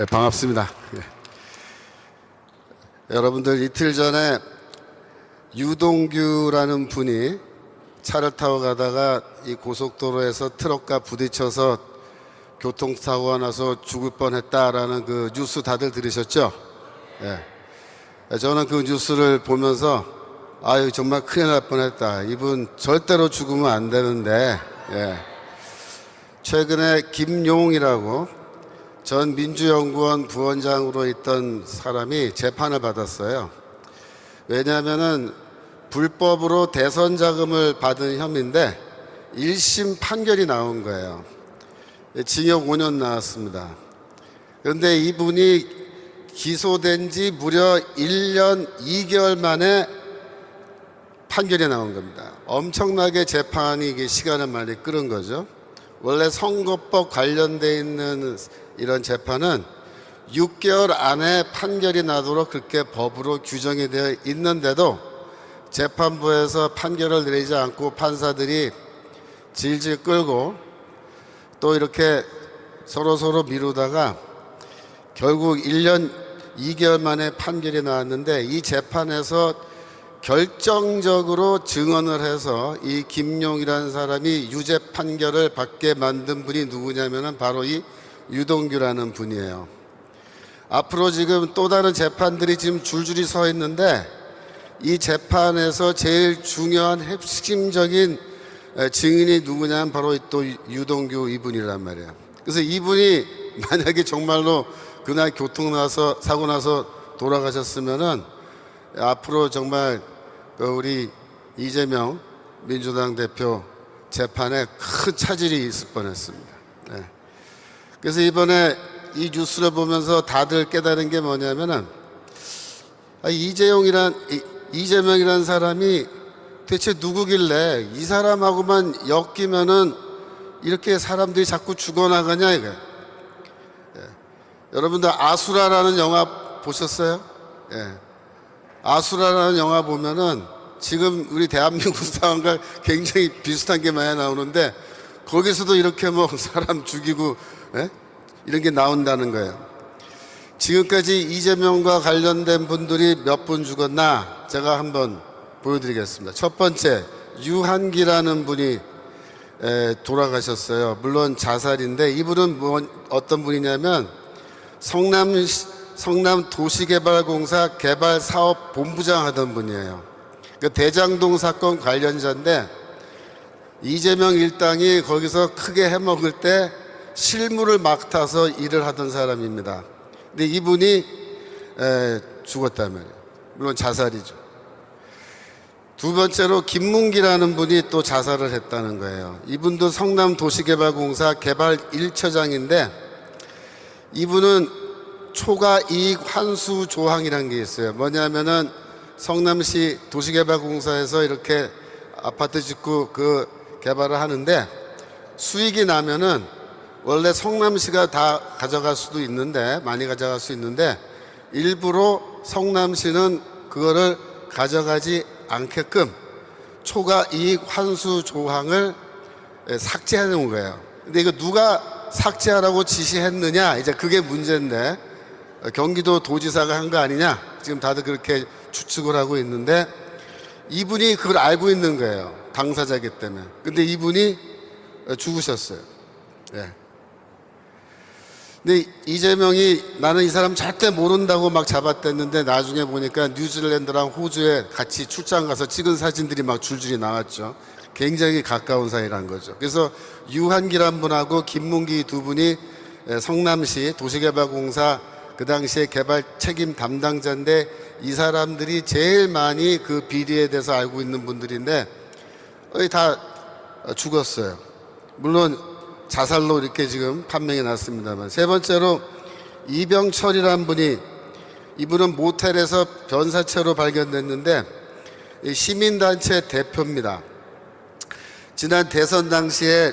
네, 반갑습니다. 네. 여러분들 이틀 전에 유동규라는 분이 차를 타고 가다가 이 고속도로에서 트럭과 부딪혀서 교통사고가 나서 죽을 뻔했다라는 그 뉴스 다들 들으셨죠? 예. 저는 그 뉴스를 보면서 아유 정말 큰일 날 뻔했다. 이분 절대로 죽으면 안 되는데. 예. 최근에 김용이라고 전 민주연구원 부원장으로 있던 사람이 재판을 받았어요. 왜냐하면은 불법으로 대선 자금을 받은 혐의인데 1심 판결이 나온 거예요. 징역 5년 나왔습니다. 그런데 이분이 기소된 지 무려 1년 2개월 만에 판결이 나온 겁니다. 엄청나게 재판이 이게 시간을 많이 끌은 거죠. 원래 선거법 관련돼 있는 이런 재판은 6개월 안에 판결이 나도록 그렇게 법으로 규정이 되어 있는데도 재판부에서 판결을 내리지 않고 판사들이 질질 끌고 또 이렇게 서로 미루다가 결국 1년 2개월 만에 판결이 나왔는데 이 재판에서 결정적으로 증언을 해서 이 김용이라는 사람이 유죄 판결을 받게 만든 분이 누구냐면은 바로 이 유동규라는 분이에요. 앞으로 지금 또 다른 재판들이 지금 줄줄이 서 있는데 이 재판에서 제일 중요한 핵심적인 증인이 누구냐면 바로 또 유동규 이분이란 말이에요. 그래서 이분이 만약에 정말로 그날 사고 나서 돌아가셨으면은 앞으로 정말 우리 이재명 민주당 대표 재판에 큰 차질이 있을 뻔했습니다. 네. 그래서 이번에 이 뉴스를 보면서 다들 깨달은 게 뭐냐면은 이재명이란 사람이 대체 누구길래 이 사람하고만 엮이면은 이렇게 사람들이 자꾸 죽어나가냐 이거예요. 예. 여러분들 아수라라는 영화 보셨어요? 예. 아수라라는 영화 보면은 지금 우리 대한민국 상황과 굉장히 비슷한 게 많이 나오는데 거기서도 이렇게 뭐 사람 죽이고 이런 게 나온다는 거예요. 지금까지 이재명과 관련된 분들이 몇 분 죽었나 제가 한번 보여드리겠습니다. 첫 번째 유한기라는 분이 돌아가셨어요. 물론 자살인데 이분은 어떤 분이냐면 성남 도시개발공사 개발사업 본부장 하던 분이에요. 그 대장동 사건 관련자인데 이재명 일당이 거기서 크게 해먹을 때 실무를 맡아서 일을 하던 사람입니다. 근데 이분이 죽었다면 물론 자살이죠. 두 번째로 김문기라는 분이 또 자살을 했다는 거예요. 이분도 성남 도시개발공사 개발 1처장인데 이분은 초과 이익 환수 조항이라는 게 있어요. 뭐냐면은 성남시 도시개발공사에서 이렇게 아파트 짓고 그 개발을 하는데 수익이 나면은 원래 성남시가 다 가져갈 수도 있는데 많이 가져갈 수 있는데 일부러 성남시는 그거를 가져가지 않게끔 초과 이익 환수 조항을 삭제해 놓은 거예요. 근데 이거 누가 삭제하라고 지시했느냐 이제 그게 문제인데 경기도 도지사가 한 거 아니냐 지금 다들 그렇게 추측을 하고 있는데 이분이 그걸 알고 있는 거예요. 당사자이기 때문에. 근데 이분이 죽으셨어요. 예. 근데 이재명이 나는 이 사람 절대 모른다고 막 잡아댔는데 나중에 보니까 뉴질랜드랑 호주에 같이 출장 가서 찍은 사진들이 막 줄줄이 나왔죠. 굉장히 가까운 사이란 거죠. 그래서 유한기란 분하고 김문기 두 분이 성남시 도시개발공사 그 당시에 개발 책임 담당자인데 이 사람들이 제일 많이 그 비리에 대해서 알고 있는 분들인데 다 죽었어요. 물론 자살로 이렇게 지금 판명이 났습니다만. 세 번째로 이병철이라는 분이 이분은 모텔에서 변사체로 발견됐는데 시민단체 대표입니다. 지난 대선 당시에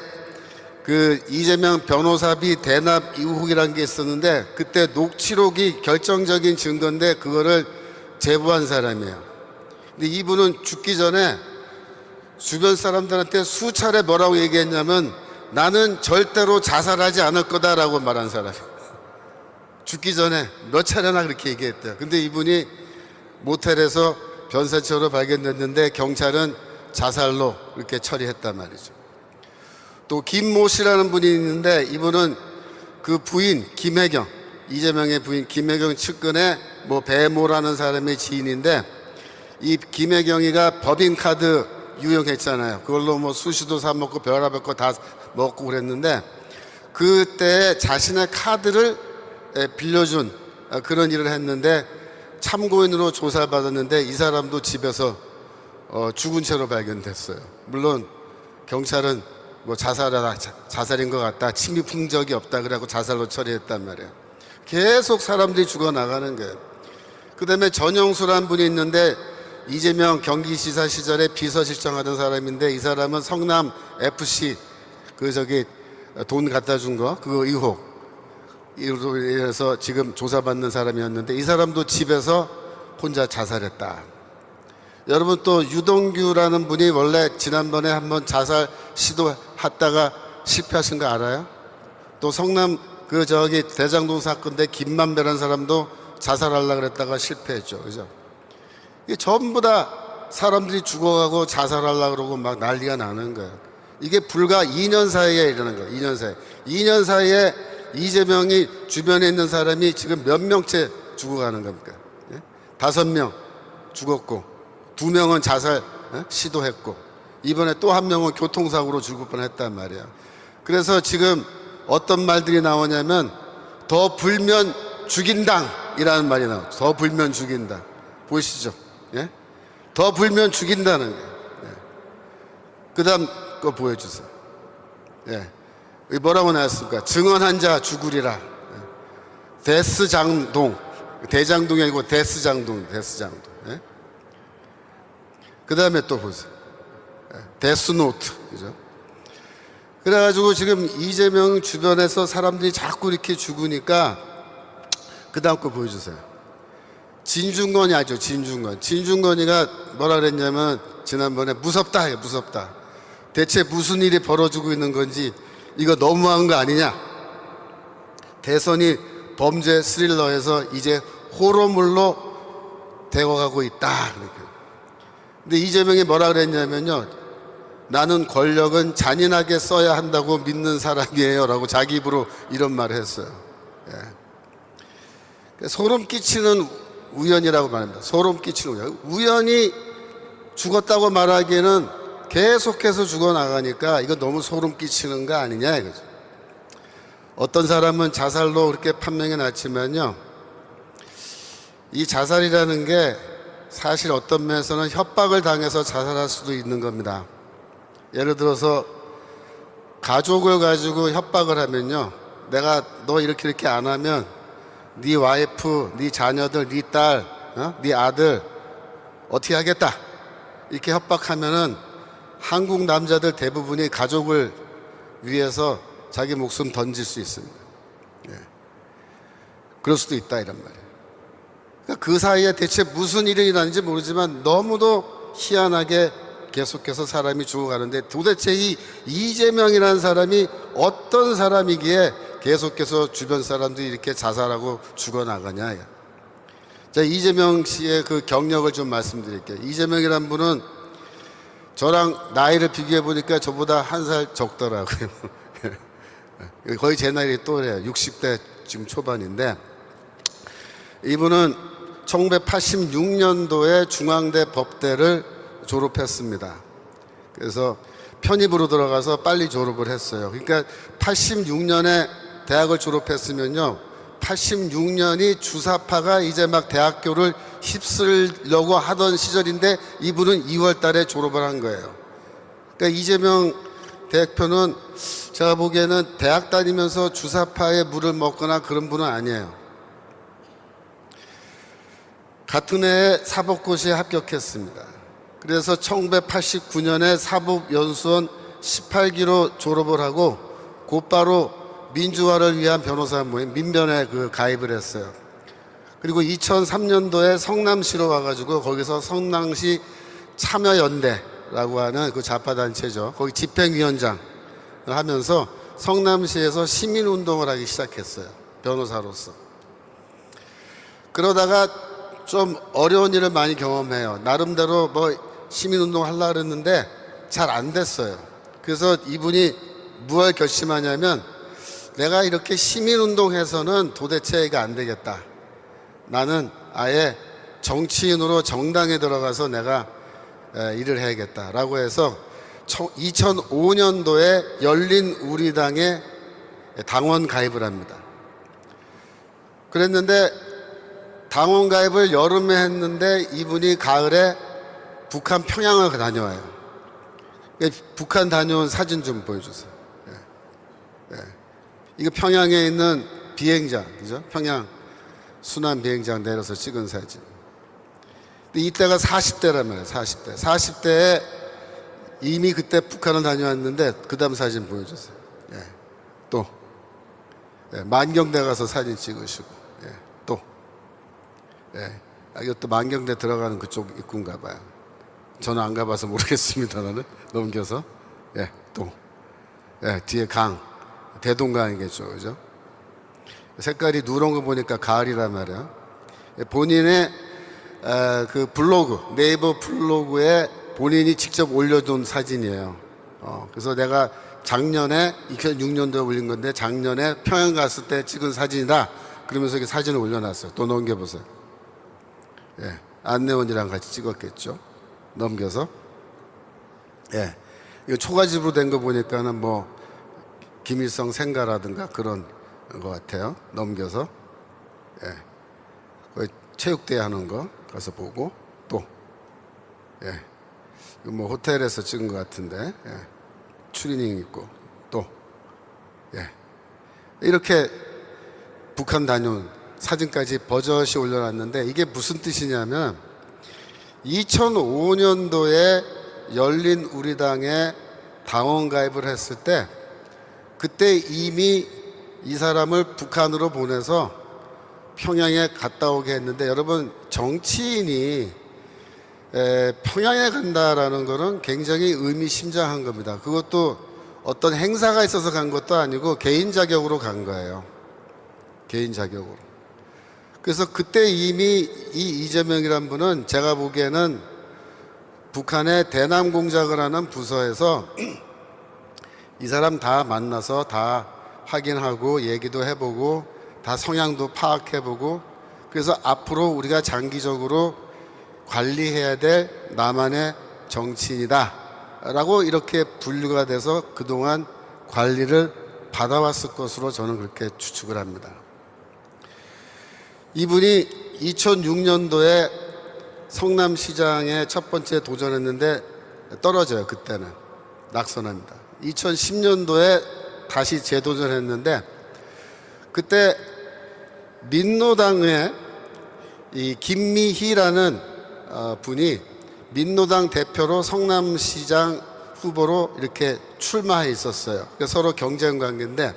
그 이재명 변호사비 대납 의혹이라는 게 있었는데 그때 녹취록이 결정적인 증거인데 그거를 제보한 사람이에요. 근데 이분은 죽기 전에 주변 사람들한테 수차례 뭐라고 얘기했냐면 나는 절대로 자살하지 않을 거다라고 말한 사람이에요. 죽기 전에 몇 차례나 그렇게 얘기했대요. 근데 이분이 모텔에서 변사체로 발견됐는데 경찰은 자살로 이렇게 처리했단 말이죠. 또 김모 씨라는 분이 있는데 이분은 그 부인 김혜경, 이재명의 부인 김혜경 측근의 뭐 배모라는 사람의 지인인데, 이 김혜경이가 법인카드 유용했잖아요. 그걸로 뭐 수시도 사 먹고 별의별 거 다 먹고 그랬는데, 그때 자신의 카드를 빌려준 그런 일을 했는데 참고인으로 조사를 받았는데 이 사람도 집에서 죽은 채로 발견됐어요. 물론 경찰은 뭐 자살인 것 같다, 침입 흔적이 없다 그래갖고 자살로 처리했단 말이에요. 계속 사람들이 죽어나가는 거예요. 그 다음에 전영수라는 분이 있는데 이재명 경기지사 시절에 비서실장하던 사람인데, 이 사람은 성남 FC 돈 갖다 준 거 그거 의혹 이로 인해서 지금 조사받는 사람이었는데 이 사람도 집에서 혼자 자살했다. 여러분, 또 유동규라는 분이 원래 지난번에 한번 자살 시도했다가 실패하신 거 알아요? 또 성남 대장동 사건 때 김만배라는 사람도 자살하려고 그랬다가 실패했죠. 그죠? 이게 전부 다 사람들이 죽어가고 자살하려고 그러고 막 난리가 나는 거예요. 이게 불과 2년 사이에 이러는 거예요. 2년 사이에. 2년 사이에 이재명이 주변에 있는 사람이 지금 몇 명째 죽어가는 겁니까? 5명 죽었고 2명은 자살 시도했고 이번에 또 1명은 교통사고로 죽을 뻔했단 말이에요. 그래서 지금 어떤 말들이 나오냐면 더 불면 죽인당이라는 말이 나와요. 더 불면 죽인당. 보이시죠? 예? 더 불면 죽인다는 거예요. 예. 그 다음 거 보여주세요. 예. 뭐라고 나왔습니까? 증언한 자 죽으리라. 예. 데스장동. 대장동이 아니고 데스장동. 예? 그 다음에 또 보세요. 예. 데스노트. 그죠? 그래가지고 지금 이재명 주변에서 사람들이 자꾸 이렇게 죽으니까 그 다음 거 보여주세요. 진중권이 아죠. 진중권이가 뭐라 그랬냐면 지난번에 무섭다 해요. 무섭다. 대체 무슨 일이 벌어지고 있는 건지 이거 너무한 거 아니냐. 대선이 범죄 스릴러에서 이제 호러물로 되어가고 있다. 근데 이재명이 뭐라 그랬냐면요. 나는 권력은 잔인하게 써야 한다고 믿는 사람이에요 라고 자기 입으로 이런 말을 했어요. 예. 소름 끼치는 우연이라고 말합니다. 소름 끼치는 우연. 우연히 죽었다고 말하기에는 계속해서 죽어나가니까 이거 너무 소름 끼치는 거 아니냐 이거죠. 어떤 사람은 자살로 그렇게 판명해 놨지만요, 이 자살이라는 게 사실 어떤 면에서는 협박을 당해서 자살할 수도 있는 겁니다. 예를 들어서 가족을 가지고 협박을 하면요, 내가 너 이렇게 안 하면 네 와이프, 네 자녀들, 네 딸, 네 아들 어떻게 하겠다 이렇게 협박하면은 한국 남자들 대부분이 가족을 위해서 자기 목숨 던질 수 있습니다. 예. 그럴 수도 있다 이런 말이에요. 그러니까 그 사이에 대체 무슨 일이 일어나는지 모르지만 너무도 희한하게 계속해서 사람이 죽어가는데 도대체 이 이재명이라는 사람이 어떤 사람이기에 계속해서 주변 사람들이 이렇게 자살하고 죽어나가냐. 자, 이재명 씨의 그 경력을 좀 말씀드릴게요. 이재명이라는 분은 저랑 나이를 비교해 보니까 저보다 1살 적더라고요. 거의 제 나이 또래요. 60대 지금 초반인데, 이분은 1986년도에 중앙대 법대를 졸업했습니다. 그래서 편입으로 들어가서 빨리 졸업을 했어요. 그러니까 86년에 대학을 졸업했으면요, 86년이 주사파가 이제 막 대학교를 휩쓸려고 하던 시절인데 이분은 2월 달에 졸업을 한 거예요. 그러니까 이재명 대표는 제가 보기에는 대학 다니면서 주사파의 물을 먹거나 그런 분은 아니에요. 같은 해에 사법고시에 합격했습니다. 그래서 1989년에 사법연수원 18기로 졸업을 하고 곧바로 민주화를 위한 변호사 모임 민변에 가입을 했어요. 그리고 2003년도에 성남시로 와가지고 거기서 성남시 참여연대라고 하는 그 좌파단체죠. 거기 집행위원장을 하면서 성남시에서 시민운동을 하기 시작했어요. 변호사로서. 그러다가 좀 어려운 일을 많이 경험해요. 나름대로 뭐 시민운동 하려고 그랬는데 잘 안 됐어요. 그래서 이분이 무얼 결심하냐면, 내가 이렇게 시민운동해서는 도대체 이거 안 되겠다. 나는 아예 정치인으로 정당에 들어가서 내가 일을 해야겠다라고 해서 2005년도에 열린 우리당에 당원 가입을 합니다. 그랬는데 당원 가입을 여름에 했는데 이분이 가을에 북한 평양을 다녀와요. 북한 다녀온 사진 좀 보여주세요. 이거 평양에 있는 비행장, 그죠? 평양 순환 비행장 내려서 찍은 사진. 근데 이때가 40대란 말이에요. 40대. 40대에 이미 그때 북한을 다녀왔는데 그 다음 사진 보여주세요. 또 만경대 가서 사진 찍으시고, 또 이것도 만경대 들어가는 그쪽 입구인가 봐요. 저는 안 가봐서 모르겠습니다만은. 넘겨서 또 뒤에 강, 대동강이겠죠, 그죠? 색깔이 누런 거 보니까 가을이란 말이야. 본인의 그 블로그, 네이버 블로그에 본인이 직접 올려둔 사진이에요. 그래서 내가 작년에 2006년도에 올린 건데, 작년에 평양 갔을 때 찍은 사진이다 그러면서 이렇게 사진을 올려놨어요. 또 넘겨보세요. 안내원이랑 같이 찍었겠죠. 넘겨서. 이거 초가집으로 된 거 보니까는 뭐 김일성 생가라든가 그런 것 같아요. 넘겨서. 거기 체육대회 하는 거 가서 보고, 또 이거 뭐 호텔에서 찍은 것 같은데, 추리닝 입고, 또 이렇게 북한 다녀온 사진까지 버젓이 올려놨는데, 이게 무슨 뜻이냐면 2005년도에 열린 우리당에 당원 가입을 했을 때, 그때 이미 이 사람을 북한으로 보내서 평양에 갔다 오게 했는데, 여러분, 정치인이 평양에 간다라는 것은 굉장히 의미심장한 겁니다. 그것도 어떤 행사가 있어서 간 것도 아니고 개인 자격으로 간 거예요. 개인 자격으로. 그래서 그때 이미 이 이재명이란 분은 제가 보기에는 북한의 대남공작을 하는 부서에서 이 사람 다 만나서 다 확인하고 얘기도 해보고 다 성향도 파악해보고, 그래서 앞으로 우리가 장기적으로 관리해야 될 남한의 정치인이다 라고 이렇게 분류가 돼서 그동안 관리를 받아왔을 것으로 저는 그렇게 추측을 합니다. 이분이 2006년도에 성남시장에 첫 번째 도전했는데 떨어져요. 그때는 낙선합니다. 2010년도에 다시 재도전했는데, 그때 민노당의 이 김미희라는 분이 민노당 대표로 성남시장 후보로 이렇게 출마해 있었어요. 서로 경쟁 관계인데,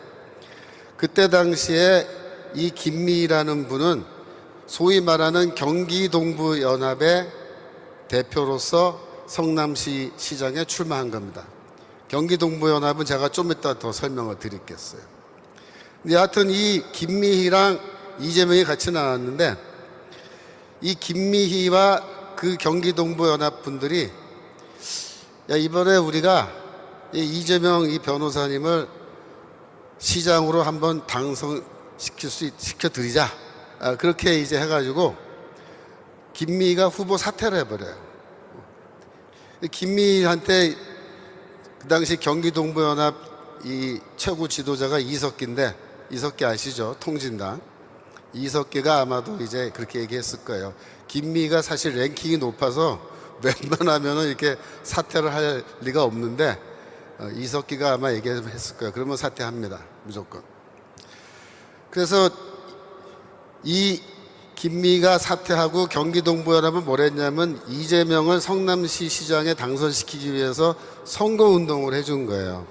그때 당시에 이 김미희라는 분은 소위 말하는 경기동부연합의 대표로서 성남시 시장에 출마한 겁니다. 경기동부연합은 제가 좀 이따 더 설명을 드리겠어요. 근데 하여튼 이 김미희랑 이재명이 같이 나왔는데, 이 김미희와 그 경기동부연합 분들이, 야, 이번에 우리가 이재명 이 변호사님을 시장으로 한번 시켜드리자. 그렇게 이제 해가지고 김미희가 후보 사퇴를 해버려요. 김미희한테 그 당시 경기동부연합 이 최고 지도자가 이석기인데, 이석기 아시죠? 통진당. 이석기가 아마도 이제 그렇게 얘기했을 거예요. 김미희가 사실 랭킹이 높아서 웬만하면 이렇게 사퇴를 할 리가 없는데, 이석기가 아마 얘기했을 거예요. 그러면 사퇴합니다. 무조건. 그래서 이 김미희가 사퇴하고 경기동부연합은 뭘 했냐면 이재명을 성남시 시장에 당선시키기 위해서 선거운동을 해준 거예요.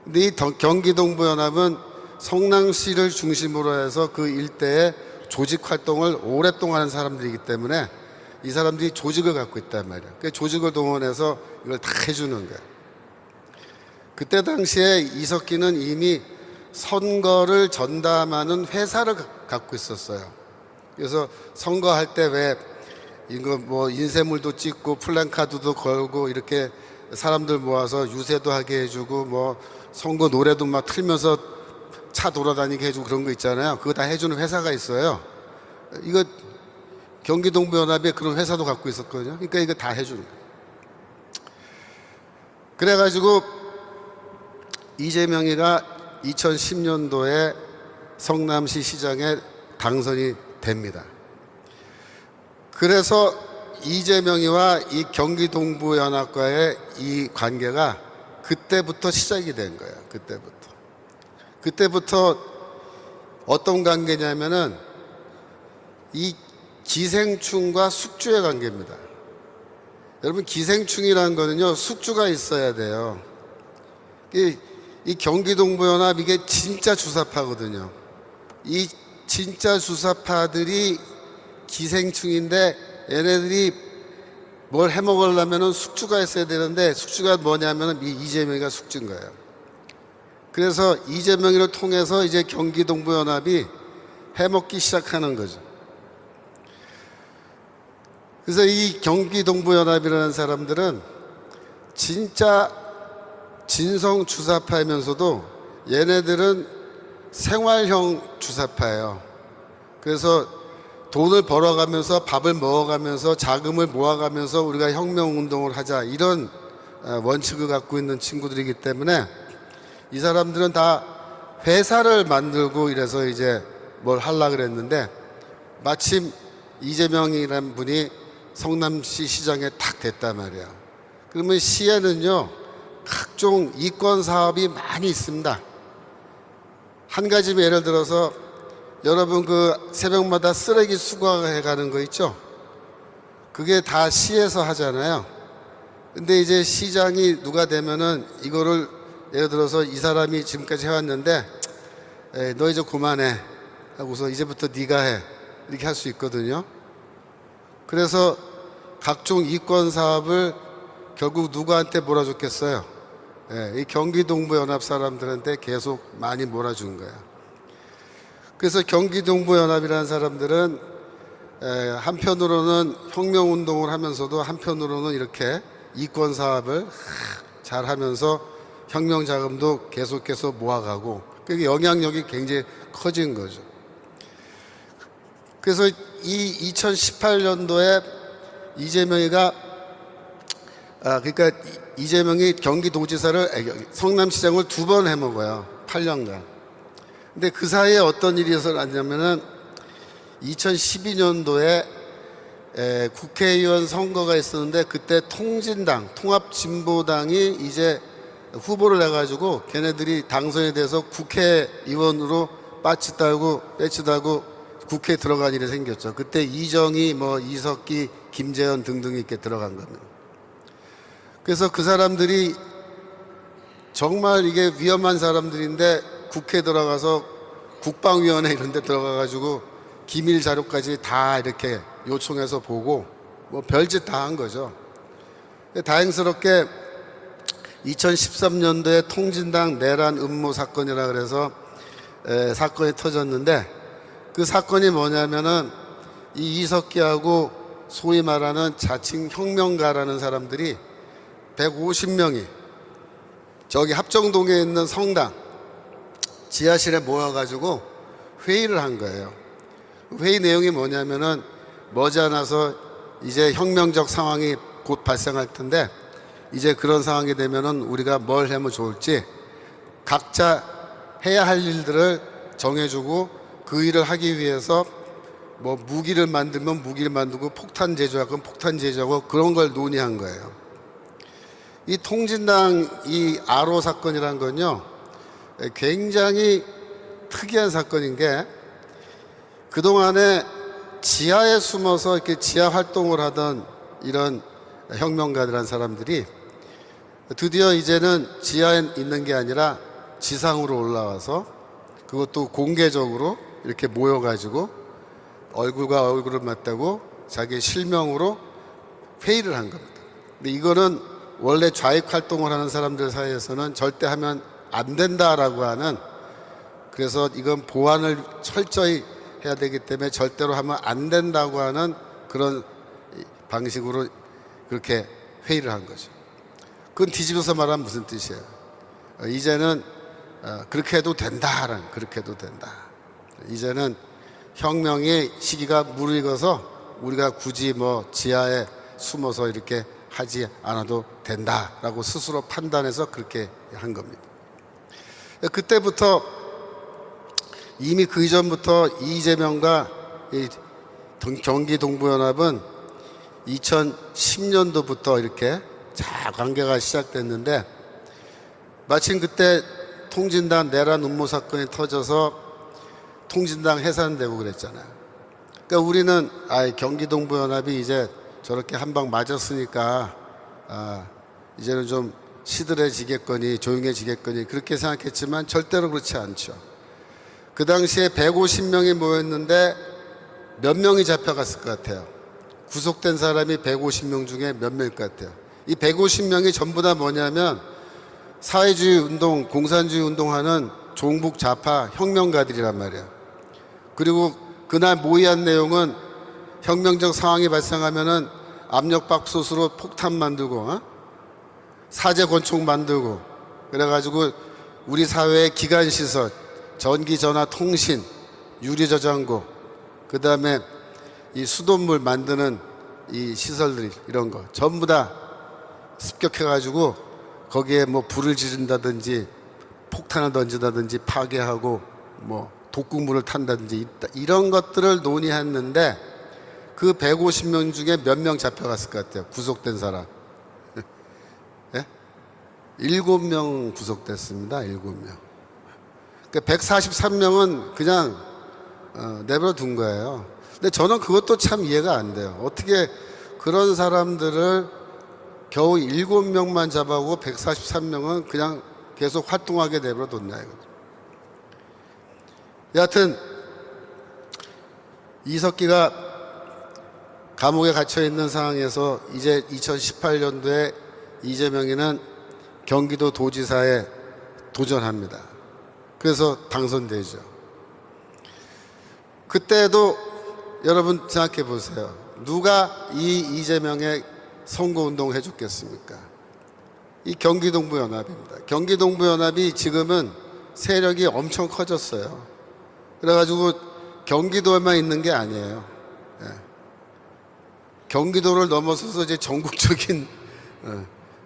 근데 이 경기동부연합은 성남시를 중심으로 해서 그 일대에 조직활동을 오랫동안 한 사람들이기 때문에 이 사람들이 조직을 갖고 있단 말이에요. 그 조직을 동원해서 이걸 다 해주는 거예요. 그때 당시에 이석기는 이미 선거를 전담하는 회사를 갖고 있었어요. 그래서 선거할 때 왜 이거 뭐 인쇄물도 찍고 플랜카드도 걸고 이렇게 사람들 모아서 유세도 하게 해주고 뭐 선거 노래도 막 틀면서 차 돌아다니게 해주고 그런 거 있잖아요. 그거 다 해주는 회사가 있어요. 이거 경기동부연합에 그런 회사도 갖고 있었거든요. 그러니까 이거 다 해주는 거예요. 그래가지고 이재명이가 2010년도에 성남시 시장에 당선이 됩니다. 그래서 이재명이와 이 경기동부연합과의 이 관계가 그때부터 시작이 된 거예요. 그때부터 어떤 관계냐면은 이 기생충과 숙주의 관계입니다. 여러분, 기생충이라는 거는요, 숙주가 있어야 돼요. 이 경기동부연합, 이게 진짜 주사파거든요. 이 진짜 주사파들이 기생충인데 얘네들이 뭘 해먹으려면 숙주가 있어야 되는데 숙주가 뭐냐면 이재명이가 숙주인 거예요. 그래서 이재명이를 통해서 이제 경기동부연합이 해먹기 시작하는 거죠. 그래서 이 경기동부연합이라는 사람들은 진짜 진성 주사파이면서도 얘네들은 생활형 주사파예요. 그래서 돈을 벌어가면서 밥을 먹어가면서 자금을 모아가면서 우리가 혁명운동을 하자, 이런 원칙을 갖고 있는 친구들이기 때문에 이 사람들은 다 회사를 만들고 이래서 이제 뭘 하려고 그랬는데 마침 이재명이라는 분이 성남시 시장에 탁 됐단 말이에요. 그러면 시에는요, 각종 이권 사업이 많이 있습니다. 한 가지 예를 들어서 여러분 그 새벽마다 쓰레기 수거해 가는 거 있죠? 그게 다 시에서 하잖아요. 근데 이제 시장이 누가 되면은 이거를 예를 들어서 이 사람이 지금까지 해왔는데 너 이제 그만해 하고서 이제부터 네가 해, 이렇게 할 수 있거든요. 그래서 각종 이권 사업을 결국 누구한테 몰아줬겠어요? 이 경기동부연합 사람들한테 계속 많이 몰아준 거예요. 그래서 경기동부연합이라는 사람들은 한편으로는 혁명운동을 하면서도 한편으로는 이렇게 이권 사업을 잘 하면서 혁명 자금도 계속해서 모아가고, 그게 영향력이 굉장히 커진 거죠. 그래서 이 2018년도에 이재명이가 그러니까 이재명이 경기도지사를 성남시장을 2번 해먹어요. 8년간. 근데 그 사이에 어떤 일이 일어났냐면은 2012년도에 국회의원 선거가 있었는데 그때 통진당, 통합진보당이 이제 후보를 내가지고 걔네들이 당선이 돼서 국회의원으로 배치 달고 국회에 들어간 일이 생겼죠. 그때 이정희, 뭐 이석기, 김재현 등등이 이렇게 들어간 겁니다. 그래서 그 사람들이 정말 이게 위험한 사람들인데 국회에 들어가서 국방위원회 이런 데 들어가가지고 기밀 자료까지 다 이렇게 요청해서 보고 뭐 별짓 다 한 거죠. 다행스럽게 2013년도에 통진당 내란 음모 사건이라 그래서 사건이 터졌는데, 그 사건이 뭐냐면은 이 이석기하고 소위 말하는 자칭 혁명가라는 사람들이 150명이 저기 합정동에 있는 성당 지하실에 모여가지고 회의를 한 거예요. 회의 내용이 뭐냐면은 머지않아서 이제 혁명적 상황이 곧 발생할 텐데 이제 그런 상황이 되면은 우리가 뭘 하면 좋을지 각자 해야 할 일들을 정해주고 그 일을 하기 위해서 뭐 무기를 만들면 무기를 만들고 폭탄 제조하건 폭탄 제조하고 그런 걸 논의한 거예요. 이 통진당 이 아로 사건이란 건요, 굉장히 특이한 사건인 게 그동안에 지하에 숨어서 이렇게 지하 활동을 하던 이런 혁명가들한 사람들이 드디어 이제는 지하에 있는 게 아니라 지상으로 올라와서 그것도 공개적으로 이렇게 모여가지고 얼굴과 얼굴을 맞대고 자기 실명으로 회의를 한 겁니다. 근데 이거는 원래 좌익 활동을 하는 사람들 사이에서는 절대 하면 안 된다라고 하는, 그래서 이건 보안을 철저히 해야 되기 때문에 절대로 하면 안 된다고 하는 그런 방식으로 그렇게 회의를 한 거죠. 그건 뒤집어서 말하면 무슨 뜻이에요? 이제는 그렇게 해도 된다라는, 그렇게 해도 된다. 이제는 혁명의 시기가 무르익어서 우리가 굳이 뭐 지하에 숨어서 이렇게 하지 않아도 된다라고 스스로 판단해서 그렇게 한 겁니다. 그때부터 이미 그 이전부터 이재명과 이 경기 동부연합은 2010년도부터 이렇게 자 관계가 시작됐는데, 마침 그때 통진당 내란 음모 사건이 터져서 통진당 해산되고 그랬잖아요. 그러니까 우리는 경기 동부연합이 이제 저렇게 한 방 맞았으니까 이제는 좀 시들해지겠거니 조용해지겠거니 그렇게 생각했지만 절대로 그렇지 않죠. 그 당시에 150명이 모였는데 몇 명이 잡혀갔을 것 같아요? 구속된 사람이 150명 중에 몇 명일 것 같아요? 이 150명이 전부 다 뭐냐면 사회주의 운동, 공산주의 운동하는 종북 좌파 혁명가들이란 말이에요. 그리고 그날 모의한 내용은 혁명적 상황이 발생하면은 압력밥솥으로 폭탄 만들고 사제 권총 만들고 그래가지고 우리 사회의 기관시설, 전기, 전화, 통신, 유리 저장고, 그 다음에 이 수돗물 만드는 이 시설들 이런 거 전부 다 습격해가지고 거기에 뭐 불을 지른다든지 폭탄을 던진다든지 파괴하고 뭐 독극물을 탄다든지 이런 것들을 논의했는데 그 150명 중에 몇 명 잡혀갔을 것 같아요? 구속된 사람. 예? 7명 구속됐습니다. 7명. 그러니까 143명은 그냥 내버려 둔 거예요. 근데 저는 그것도 참 이해가 안 돼요. 어떻게 그런 사람들을 겨우 7명만 잡아오고 143명은 그냥 계속 활동하게 내버려 뒀냐 이거죠. 여하튼 이석기가 감옥에 갇혀 있는 상황에서 이제 2018년도에 이재명이는 경기도 도지사에 도전합니다. 그래서 당선되죠. 그때도 여러분 생각해 보세요. 누가 이 이재명의 선거운동을 해줬겠습니까? 이 경기동부연합입니다. 경기동부연합이 지금은 세력이 엄청 커졌어요. 그래가지고 경기도에만 있는 게 아니에요. 예. 경기도를 넘어서서 이제 전국적인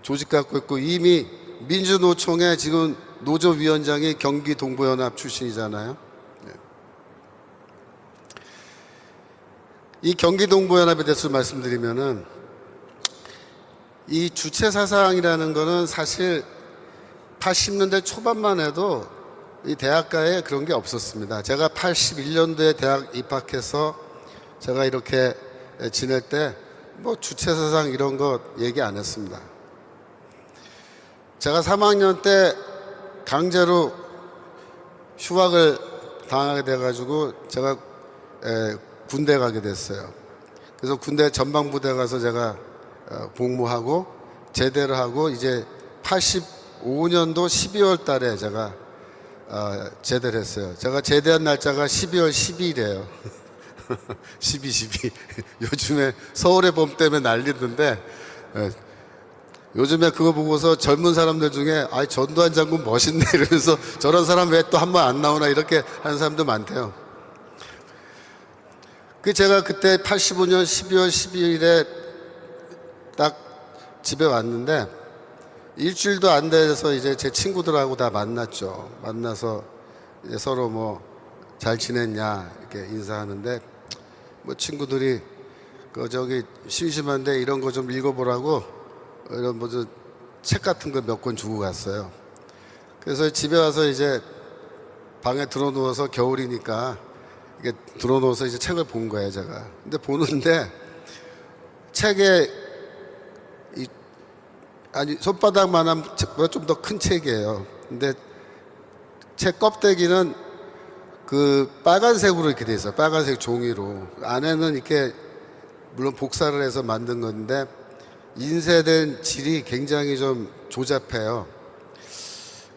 조직 갖고 있고, 이미 민주노총의 지금 노조위원장이 경기동부연합 출신이잖아요. 예. 이 경기동부연합에 대해서 말씀드리면은 이 주체사상이라는 거는 사실 80년대 초반만 해도 이 대학가에 그런 게 없었습니다. 제가 81년도에 대학 입학해서 제가 이렇게 지낼 때 뭐 주체사상 이런 거 얘기 안 했습니다. 제가 3학년 때 강제로 휴학을 당하게 돼가지고 제가 군대 가게 됐어요. 그래서 군대 전방부대 가서 제가 복무하고 제대를 하고 이제 85년도 12월 달에 제가 제대를 했어요. 제가 제대한 날짜가 12월 12일이에요. 12. 요즘에 서울의 봄 때문에 난리던데, 요즘에 그거 보고서 젊은 사람들 중에 전두환 장군 멋있네 이러면서 저런 사람 왜 또 한 번 안 나오나 이렇게 하는 사람도 많대요. 제가 그때 85년 12월 12일에 딱 집에 왔는데 일주일도 안 돼서 이제 제 친구들하고 다 만났죠. 만나서 이제 서로 뭐 잘 지냈냐 이렇게 인사하는데, 뭐 친구들이 저기 심심한데 이런 거 좀 읽어보라고 이런 뭐 책 같은 거 몇 권 주고 갔어요. 그래서 집에 와서 이제 방에 들어누워서 겨울이니까 이게 들어누워서 이제 책을 본 거예요, 제가. 근데 보는데 책에 아니 손바닥만한 책보다 좀 더 큰 책이에요. 근데 책 껍데기는 그 빨간색으로 이렇게 돼 있어요. 빨간색 종이로. 안에는 이렇게 물론 복사를 해서 만든 건데 인쇄된 질이 굉장히 좀 조잡해요.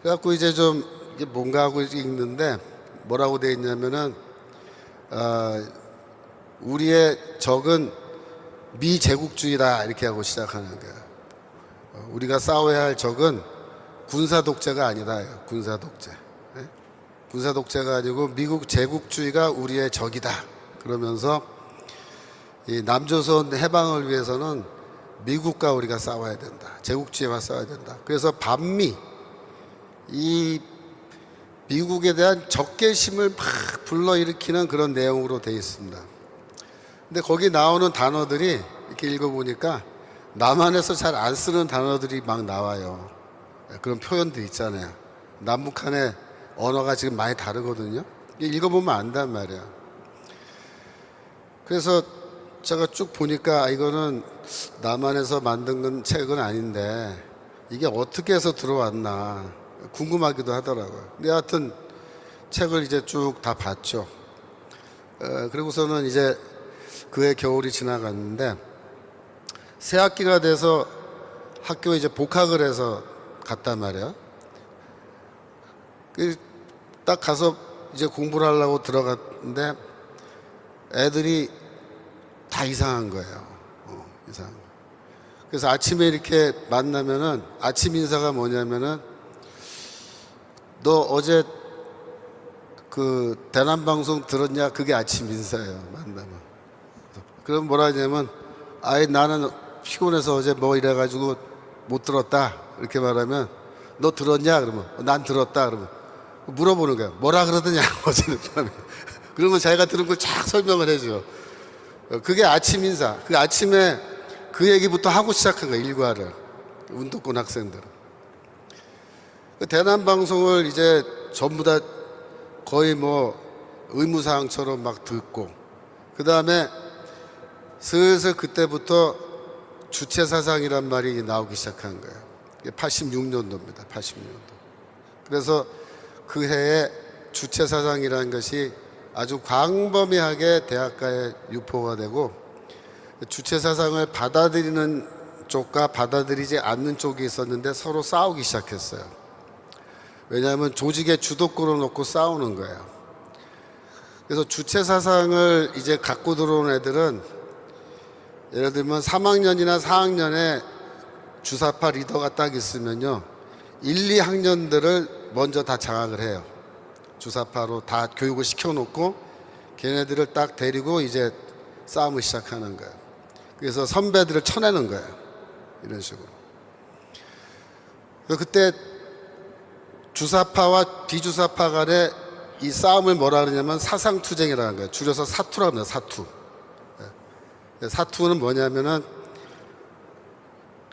그래갖고 이제 좀 이게 뭔가 하고 읽는데 뭐라고 돼 있냐면은 우리의 적은 미제국주의다 이렇게 하고 시작하는 거예요. 우리가 싸워야 할 적은 군사 독재가 아니다. 군사 독재. 군사 독재가 아니고 미국 제국주의가 우리의 적이다. 그러면서 이 남조선 해방을 위해서는 미국과 우리가 싸워야 된다. 제국주의와 싸워야 된다. 그래서 반미 이 미국에 대한 적개심을 막 불러일으키는 그런 내용으로 되어 있습니다. 근데 거기 나오는 단어들이 이렇게 읽어보니까 남한에서 잘 안 쓰는 단어들이 막 나와요. 그런 표현들 있잖아요. 남북한의 언어가 지금 많이 다르거든요. 읽어보면 안단 말이에요. 그래서 제가 쭉 보니까 이거는 남한에서 만든 건 책은 아닌데 이게 어떻게 해서 들어왔나 궁금하기도 하더라고요. 근데 하여튼 책을 이제 쭉 다 봤죠. 그리고서는 이제 그해 겨울이 지나갔는데 새 학기가 돼서 학교에 이제 복학을 해서 갔단 말이에요. 딱 가서 이제 공부를 하려고 들어갔는데 애들이 다 이상한 거예요. 이상한 거. 그래서 아침에 이렇게 만나면은 아침 인사가 뭐냐면은 너 어제 그 대남방송 들었냐? 그게 아침 인사예요. 만나면. 그럼 뭐라 하냐면 아이 나는 피곤해서 어제 뭐 이래가지고 못 들었다 이렇게 말하면 너 들었냐? 그러면 난 들었다 그러면 물어보는 거야. 뭐라 그러더냐 어제는 밤에. 그러면 자기가 들은 걸 쫙 설명을 해줘. 그게 아침 인사. 그 아침에 그 얘기부터 하고 시작한 거야. 일과를. 운동권 학생들은. 그 대남방송을 이제 전부 다 거의 뭐 의무사항처럼 막 듣고 그 다음에 슬슬 그때부터 주체사상이란 말이 나오기 시작한 거예요. 86년도입니다. 86년도. 그래서 그 해에 주체사상이라는 것이 아주 광범위하게 대학가에 유포가 되고 주체사상을 받아들이는 쪽과 받아들이지 않는 쪽이 있었는데 서로 싸우기 시작했어요. 왜냐하면 조직의 주도권을 놓고 싸우는 거예요. 그래서 주체사상을 이제 갖고 들어온 애들은 예를 들면 3학년이나 4학년에 주사파 리더가 딱 있으면요 1, 2학년들을 먼저 다 장악을 해요. 주사파로 다 교육을 시켜놓고 걔네들을 딱 데리고 이제 싸움을 시작하는 거예요. 그래서 선배들을 쳐내는 거예요. 이런 식으로. 그때 주사파와 비주사파 간의 이 싸움을 뭐라 그러냐면 사상투쟁이라는 거예요. 줄여서 사투라고 합니다. 사투. 사투는 뭐냐면은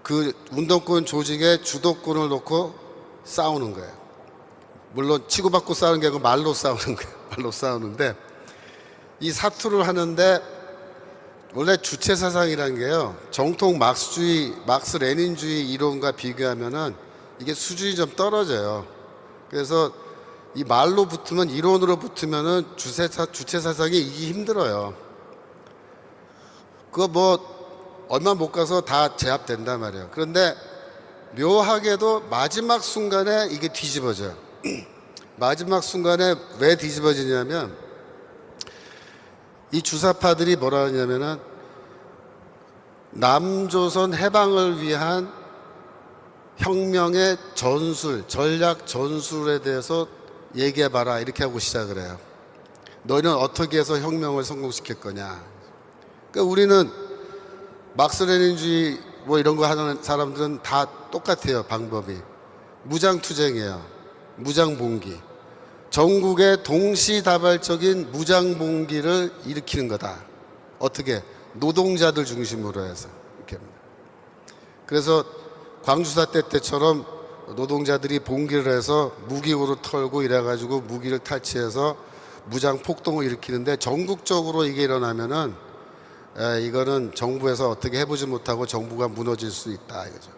그 운동권 조직의 주도권을 놓고 싸우는 거예요. 물론 치고받고 싸우는 게 아니고 말로 싸우는 거예요. 말로 싸우는데 이 사투를 하는데 원래 주체사상이라는 게요. 정통 막스 레닌주의 이론과 비교하면은 이게 수준이 좀 떨어져요. 그래서 이 말로 붙으면 이론으로 붙으면은 주체사상이 이기기 힘들어요. 그거 뭐 얼마 못 가서 다 제압된단 말이에요. 그런데 묘하게도 마지막 순간에 이게 뒤집어져요. 마지막 순간에 왜 뒤집어지냐면 이 주사파들이 뭐라 하냐면은 남조선 해방을 위한 혁명의 전술, 전략 전술에 대해서 얘기해봐라 이렇게 하고 시작을 해요. 너희는 어떻게 해서 혁명을 성공시킬 거냐. 그러니까 우리는 막스레닌주의 뭐 이런 거 하는 사람들은 다 똑같아요. 방법이 무장투쟁이에요. 무장봉기. 전국의 동시다발적인 무장봉기를 일으키는 거다. 어떻게? 노동자들 중심으로 해서 이렇게 합니다. 그래서 광주사태 때처럼 노동자들이 봉기를 해서 무기고로 털고 이래가지고 무기를 탈취해서 무장 폭동을 일으키는데 전국적으로 이게 일어나면은 이거는 정부에서 어떻게 해보지 못하고 정부가 무너질 수 있다 이거죠.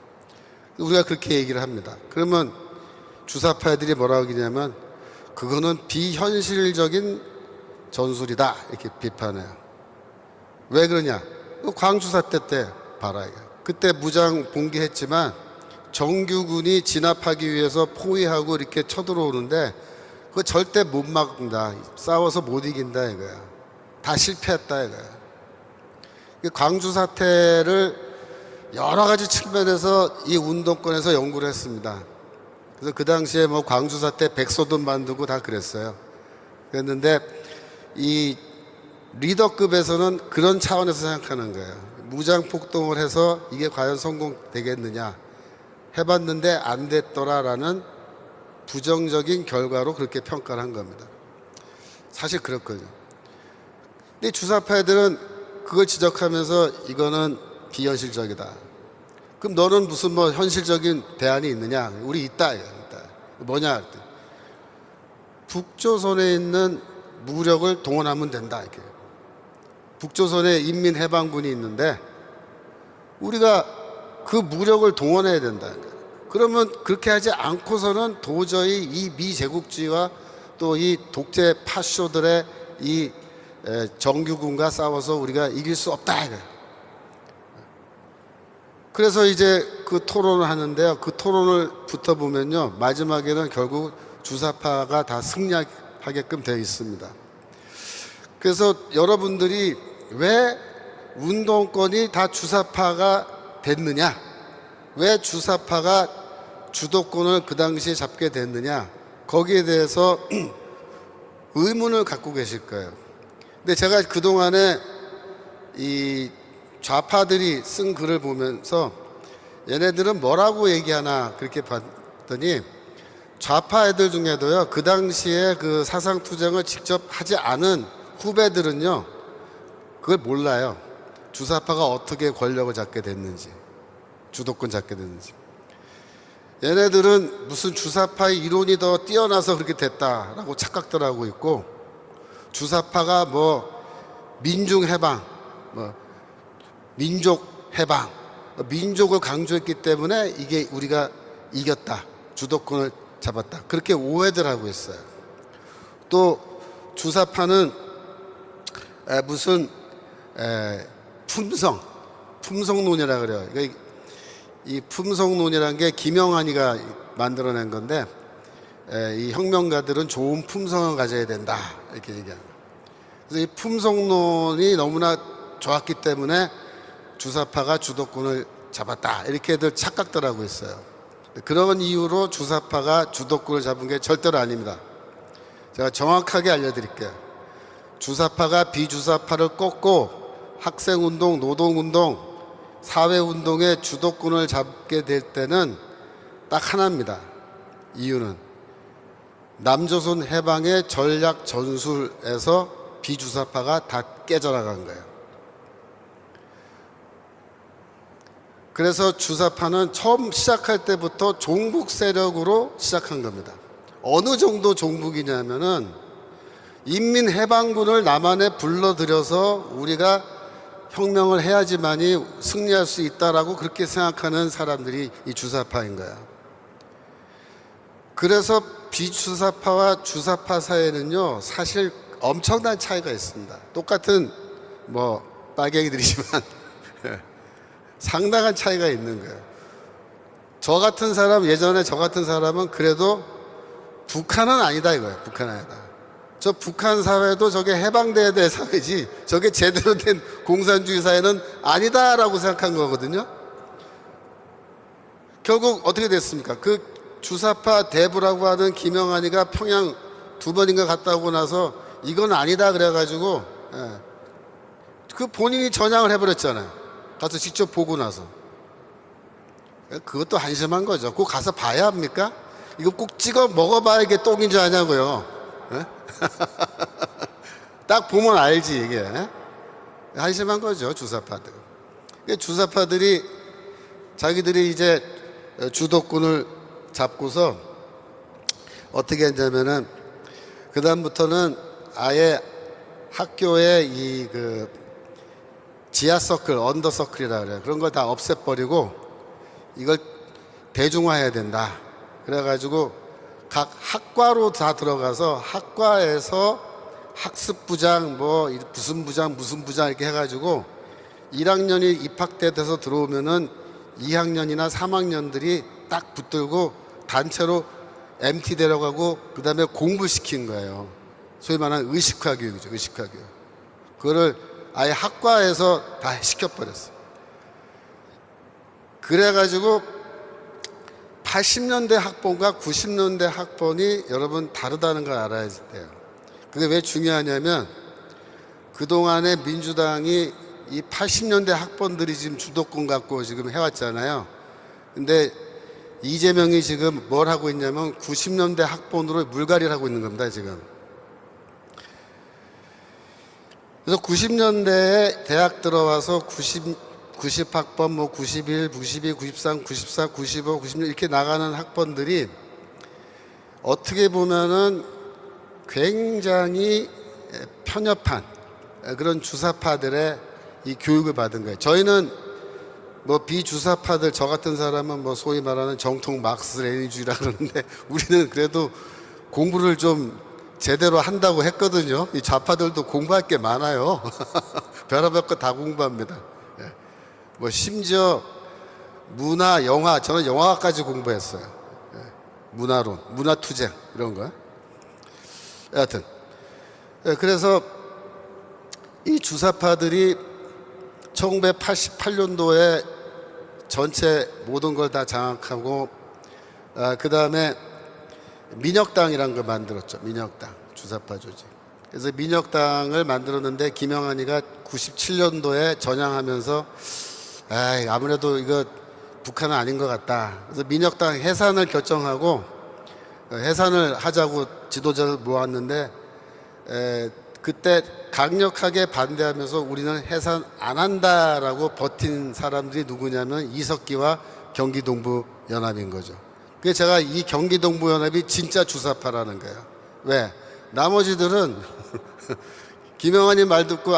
우리가 그렇게 얘기를 합니다. 그러면 주사파들이 뭐라고 하냐면 그거는 비현실적인 전술이다 이렇게 비판해요. 왜 그러냐? 광주사태 때 봐라 이거. 그때 무장 봉기했지만 정규군이 진압하기 위해서 포위하고 이렇게 쳐들어오는데 그거 절대 못 막는다. 싸워서 못 이긴다 이거야. 다 실패했다 이거예요. 광주 사태를 여러 가지 측면에서 이 운동권에서 연구를 했습니다. 그래서 그 당시에 뭐 광주 사태 백소돈 만들고 다 그랬어요. 그랬는데 이 리더급에서는 그런 차원에서 생각하는 거예요. 무장폭동을 해서 이게 과연 성공되겠느냐 해봤는데 안 됐더라라는 부정적인 결과로 그렇게 평가를 한 겁니다. 사실 그렇거든요. 근데 주사파애들은 그걸 지적하면서 이거는 비현실적이다. 그럼 너는 무슨 뭐 현실적인 대안이 있느냐? 우리 있다. 뭐냐? 북조선에 있는 무력을 동원하면 된다. 이렇게. 북조선에 인민해방군이 있는데 우리가 그 무력을 동원해야 된다. 그러면 그렇게 하지 않고서는 도저히 이 미제국주의와 또 이 독재 파쇼들의 이 정규군과 싸워서 우리가 이길 수 없다. 그래서 이제 그 토론을 하는데요. 그 토론을 붙어보면요. 마지막에는 결국 주사파가 다 승리하게끔 되어 있습니다. 그래서 여러분들이 왜 운동권이 다 주사파가 됐느냐? 왜 주사파가 주도권을 그 당시에 잡게 됐느냐? 거기에 대해서 의문을 갖고 계실 거예요. 근데 제가 그동안에 이 좌파들이 쓴 글을 보면서 얘네들은 뭐라고 얘기하나 그렇게 봤더니 좌파 애들 중에도요, 그 당시에 그 사상투쟁을 직접 하지 않은 후배들은요, 그걸 몰라요. 주사파가 어떻게 권력을 잡게 됐는지, 주도권 잡게 됐는지. 얘네들은 무슨 주사파의 이론이 더 뛰어나서 그렇게 됐다라고 착각들 하고 있고, 주사파가 뭐 민중해방, 뭐 민족해방, 민족을 강조했기 때문에 이게 우리가 이겼다, 주도권을 잡았다, 그렇게 오해들 하고 있어요. 또 주사파는 무슨 품성론이라 그래요. 그러니까 이 품성론이라는 게 김영환이가 만들어낸 건데, 이 혁명가들은 좋은 품성을 가져야 된다 이렇게 얘기합니다. 그래서 이 품성론이 너무나 좋았기 때문에 주사파가 주도권을 잡았다 이렇게들 착각들 하고 있어요. 그런 이유로 주사파가 주도권을 잡은 게 절대로 아닙니다. 제가 정확하게 알려드릴게요. 주사파가 비주사파를 꺾고 학생운동, 노동운동, 사회운동의 주도권을 잡게 될 때는 딱 하나입니다. 이유는 남조선 해방의 전략 전술에서 비주사파가 다 깨져나간 거예요. 그래서 주사파는 처음 시작할 때부터 종북 세력으로 시작한 겁니다. 어느 정도 종북이냐면은 인민해방군을 남한에 불러들여서 우리가 혁명을 해야지만이 승리할 수 있다라고 그렇게 생각하는 사람들이 이 주사파인 거야. 그래서 비주사파와 주사파 사이에는요, 사실 엄청난 차이가 있습니다. 똑같은 뭐 빨갱이들이지만 상당한 차이가 있는 거예요. 예전에 저 같은 사람은 그래도 북한은 아니다 이거예요. 북한은 아니다. 저 북한 사회도 저게 해방돼야 될 사회지, 저게 제대로 된 공산주의 사회는 아니다라고 생각한 거거든요. 결국 어떻게 됐습니까? 그 주사파 대부라고 하는 김영환이가 평양 2번인가 갔다 오고 나서 이건 아니다 그래가지고 그 본인이 전향을 해버렸잖아요. 가서 직접 보고 나서. 그것도 한심한 거죠. 꼭 가서 봐야 합니까? 이거 꼭 찍어 먹어봐야 이게 똥인 줄 아냐고요. 딱 보면 알지 이게. 한심한 거죠, 주사파들. 주사파들이 자기들이 이제 주도권을 잡고서 어떻게 했냐면은 그 다음부터는 아예 학교에 이 그 지하 서클, 언더 서클이라 그래요. 그런 걸 다 없애버리고 이걸 대중화해야 된다. 그래가지고 각 학과로 다 들어가서 학과에서 학습부장, 뭐 무슨 부장 이렇게 해가지고 1학년이 입학돼서 들어오면은 2학년이나 3학년들이 딱 붙들고 단체로 MT 데려가고 그 다음에 공부시킨 거예요. 소위 말하는 의식화 교육이죠. 의식화 교육. 그거를 아예 학과에서 다 시켜버렸어요. 그래가지고 80년대 학번과 90년대 학번이 여러분 다르다는 걸 알아야 돼요. 그게 왜 중요하냐면 그동안에 민주당이 이 80년대 학번들이 지금 주도권 갖고 지금 해왔잖아요. 근데 이재명이 지금 뭘 하고 있냐면 90년대 학번으로 물갈이를 하고 있는 겁니다, 지금. 그래서 90년대에 대학 들어와서 90학번, 뭐 91, 92, 93, 94, 95, 96 이렇게 나가는 학번들이 어떻게 보면은 굉장히 편협한 그런 주사파들의 이 교육을 받은 거예요. 저희는 뭐 비주사파들, 저 같은 사람은 뭐 소위 말하는 정통 막스 레닌주의라 그러는데 우리는 그래도 공부를 좀 제대로 한다고 했거든요. 이 좌파들도 공부할 게 많아요. 별의별 거 다 공부합니다. 뭐 심지어 문화, 영화, 저는 영화까지 공부했어요. 문화론, 문화투쟁 이런 거. 여하튼 그래서 이 주사파들이 1988년도에 전체 모든 걸 다 장악하고 그 다음에 민혁당이라는 걸 만들었죠. 민혁당, 주사파 조직. 그래서 민혁당을 만들었는데 김영환이가 97년도에 전향하면서 아무래도 이거 북한은 아닌 것 같다. 그래서 민혁당 해산을 결정하고 해산을 하자고 지도자를 모았는데 그때 강력하게 반대하면서 우리는 해산 안 한다라고 버틴 사람들이 누구냐면 이석기와 경기동부연합인 거죠. 그래서 제가 이 경기동부연합이 진짜 주사파라는 거예요. 왜? 나머지들은 김영환이 말 듣고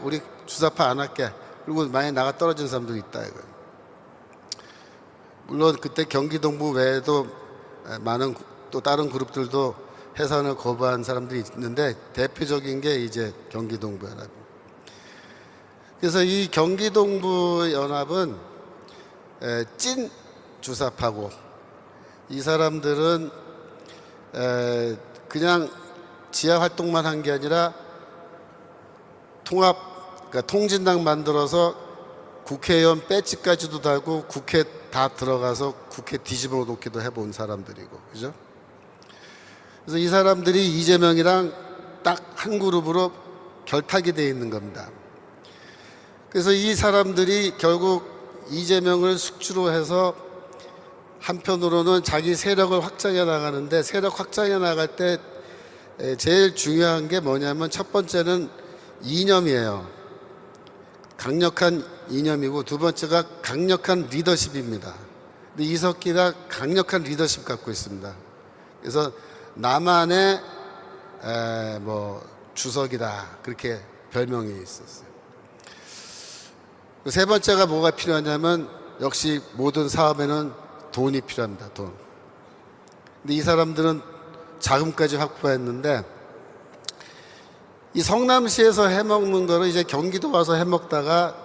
우리 주사파 안 할게. 그리고 많이 나가 떨어진 사람도 있다 이거예요. 물론 그때 경기동부 외에도 많은 또 다른 그룹들도 해산을 거부한 사람들이 있는데 대표적인 게 이제 경기동부연합입니다. 그래서 이 경기동부연합은 찐 주사파고 이 사람들은 그냥 지하 활동만 한 게 아니라 그러니까 통진당 만들어서 국회의원 배지까지도 달고 국회 다 들어가서 국회 뒤집어 놓기도 해본 사람들이고, 그죠? 그래서 이 사람들이 이재명이랑 딱 한 그룹으로 결탁이 되어 있는 겁니다. 그래서 이 사람들이 결국 이재명을 숙주로 해서 한편으로는 자기 세력을 확장해 나가는데 세력 확장해 나갈 때 제일 중요한 게 뭐냐면 첫 번째는 이념이에요. 강력한 이념이고 두 번째가 강력한 리더십입니다. 근데 이석기가 강력한 리더십 갖고 있습니다. 그래서 남한의 뭐 주석이다 그렇게 별명이 있었어요. 세 번째가 뭐가 필요하냐면 역시 모든 사업에는 돈이 필요합니다. 돈. 근데 이 사람들은 자금까지 확보했는데 이 성남시에서 해먹는 거를 이제 경기도 와서 해먹다가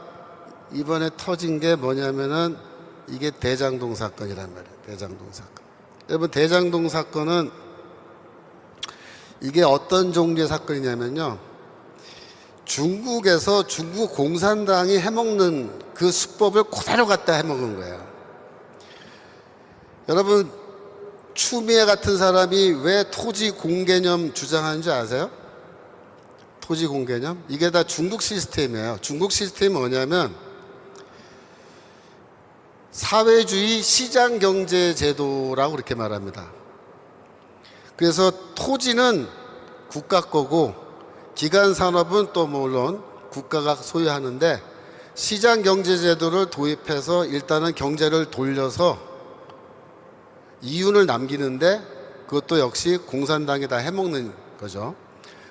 이번에 터진 게 뭐냐면은 이게 대장동 사건이란 말이에요. 대장동 사건. 여러분 대장동 사건은 이게 어떤 종류의 사건이냐면요. 중국에서 중국 공산당이 해먹는 그 수법을 그대로 갖다 해먹은 거예요. 여러분 추미애 같은 사람이 왜 토지 공개념 주장하는지 아세요? 토지 공개념? 이게 다 중국 시스템이에요. 중국 시스템이 뭐냐면 사회주의 시장경제제도라고 그렇게 말합니다. 그래서 토지는 국가 거고 기간산업은 또 물론 국가가 소유하는데 시장경제제도를 도입해서 일단은 경제를 돌려서 이윤을 남기는데 그것도 역시 공산당이 다 해먹는 거죠.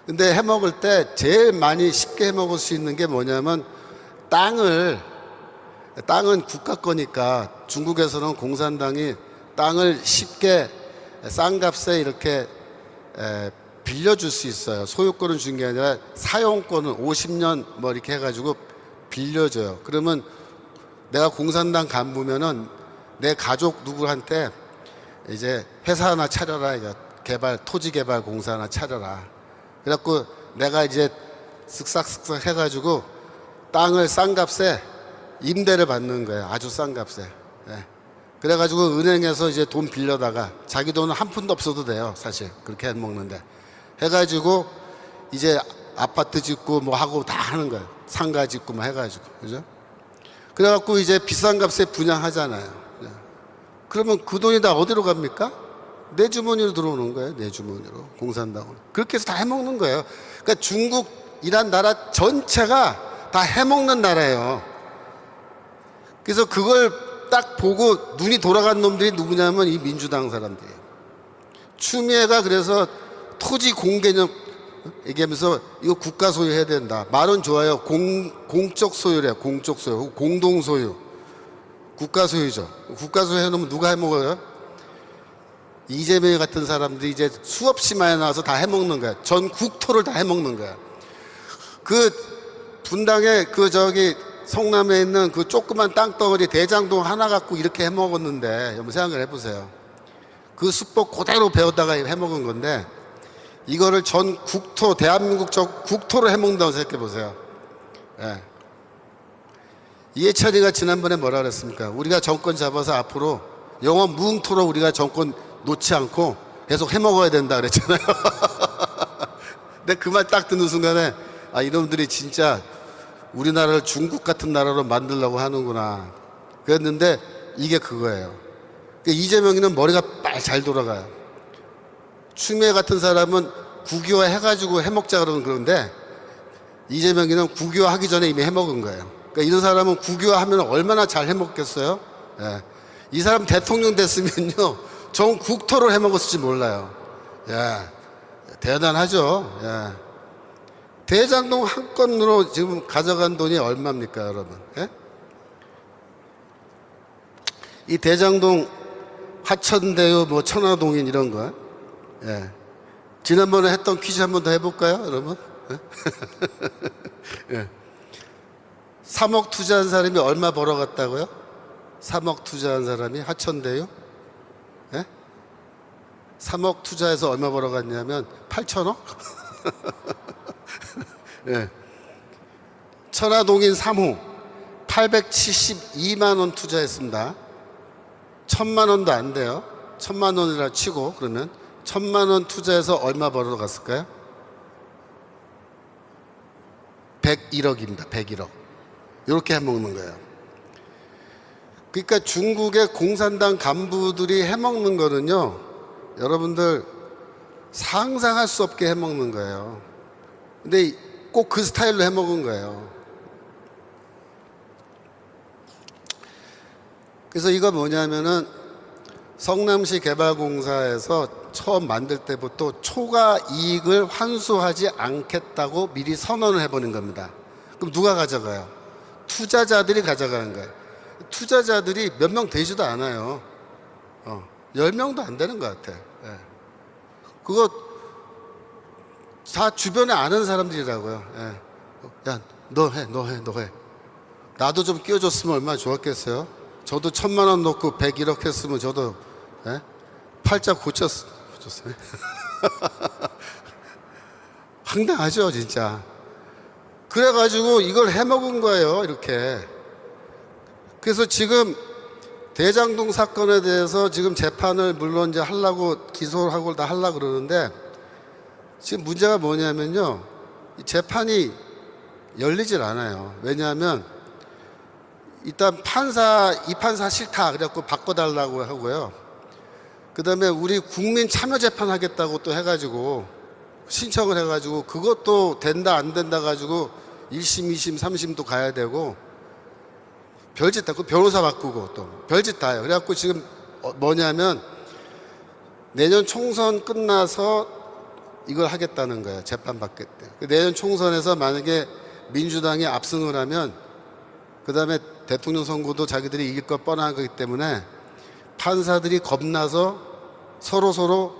근데 해먹을 때 제일 많이 쉽게 해먹을 수 있는 게 뭐냐면 땅은 국가 거니까 중국에서는 공산당이 땅을 쉽게 싼 값에 이렇게 빌려줄 수 있어요. 소유권을 준 게 아니라 사용권은 50년 뭐 이렇게 해가지고 빌려줘요. 그러면 내가 공산당 간부면은 내 가족 누구한테 이제 회사 하나 차려라, 이거 토지 개발 공사 하나 차려라. 그래갖고 내가 이제 쓱싹쓱싹 해가지고 땅을 싼 값에 임대를 받는 거예요. 아주 싼 값에. 예. 그래가지고 은행에서 이제 돈 빌려다가 자기 돈은 한 푼도 없어도 돼요. 사실 그렇게 해먹는데 해가지고 이제 아파트 짓고 뭐 하고 다 하는 거예요. 상가 짓고 뭐 해가지고 그죠? 그래갖고 이제 비싼 값에 분양하잖아요. 예. 그러면 그 돈이 다 어디로 갑니까? 내 주머니로 들어오는 거예요. 내 주머니로 공산당으로. 그렇게 해서 다 해먹는 거예요. 그러니까 중국이란 나라 전체가 다 해먹는 나라예요. 그래서 그걸 딱 보고 눈이 돌아간 놈들이 누구냐면 이 민주당 사람들이에요. 추미애가 그래서 토지 공개념 얘기하면서 이거 국가 소유해야 된다. 말은 좋아요. 공적 소유래요. 공적 소유. 공동 소유. 국가 소유죠. 국가 소유 해놓으면 누가 해먹어요? 이재명 같은 사람들이 이제 수없이 많이 나와서 다 해먹는 거야. 전 국토를 다 해먹는 거야. 그 분당에 그 저기 성남에 있는 그 조그만 땅덩어리 대장동 하나 갖고 이렇게 해먹었는데 여러분 생각을 해보세요. 그 수법 그대로 배웠다가 해먹은 건데 이거를 전 국토 대한민국 저 국토로 해먹는다고 생각해보세요. 예. 이해찬이가 지난번에 뭐라 그랬습니까? 우리가 정권 잡아서 앞으로 영원 무궁토로 우리가 정권 놓지 않고 계속 해먹어야 된다 그랬잖아요. 근데 그 말 딱 듣는 순간에 아 이놈들이 진짜 우리나라를 중국 같은 나라로 만들려고 하는구나 그랬는데 이게 그거예요. 그러니까 이재명이는 머리가 빨리 잘 돌아가요. 추미애 같은 사람은 국유화 해가지고 해먹자 그러는 그런데 이재명이는 국유화 하기 전에 이미 해먹은 거예요. 그러니까 이런 사람은 국유화 하면 얼마나 잘 해먹겠어요? 예. 이 사람 대통령 됐으면요 전 국토를 해먹었을지 몰라요. 예. 대단하죠. 예. 대장동 한 건으로 지금 가져간 돈이 얼마입니까 여러분? 예? 이 대장동 하천대유 뭐 천화동인 이런 거 예. 지난번에 했던 퀴즈 한 번 더 해볼까요 여러분? 예? 예. 3억 투자한 사람이 얼마 벌어갔다고요? 3억 투자한 사람이 하천대유? 예? 3억 투자해서 얼마 벌어갔냐면 8천억? 예. 천화동인 3호 872만 원 투자했습니다. 1,000만 원도 안 돼요. 1,000만 원이라 치고 그러면 1,000만 원 투자해서 얼마 벌어갔을까요? 101억입니다. 101억. 이렇게 해먹는 거예요. 그러니까 중국의 공산당 간부들이 해먹는 거는요 여러분들 상상할 수 없게 해먹는 거예요. 근데 꼭 그 스타일로 해먹은 거예요. 그래서 이거 뭐냐면은 성남시 개발공사에서 처음 만들 때부터 초과 이익을 환수하지 않겠다고 미리 선언을 해버린 겁니다. 그럼 누가 가져가요? 투자자들이 가져가는 거예요. 투자자들이 몇 명 되지도 않아요. 10명도 안 되는 것 같아. 예. 그거 다 주변에 아는 사람들이라고요. 예. 야, 너 해. 나도 좀 끼워줬으면 얼마나 좋았겠어요. 저도 1,000만 원 넣고 101억 했으면 저도 예? 팔자 고쳤어요. 황당하죠, 진짜. 그래가지고 이걸 해먹은 거예요, 이렇게. 그래서 지금 대장동 사건에 대해서 지금 재판을 물론 이제 하려고 기소를 하고 다 하려고 그러는데 지금 문제가 뭐냐면요. 이 재판이 열리질 않아요. 왜냐하면 일단 이 판사 싫다 그래갖고 바꿔달라고 하고요. 그 다음에 우리 국민 참여재판 하겠다고 또 해가지고 신청을 해가지고 그것도 된다 안 된다 가지고 1심, 2심, 3심도 가야 되고 별짓 다, 그 변호사 바꾸고 또 별짓 다 해요. 그래갖고 지금 뭐냐면 내년 총선 끝나서 이걸 하겠다는 거예요. 재판 받겠대. 내년 총선에서 만약에 민주당이 압승을 하면 그 다음에 대통령 선거도 자기들이 이길 것 뻔한 거기 때문에 판사들이 겁나서 서로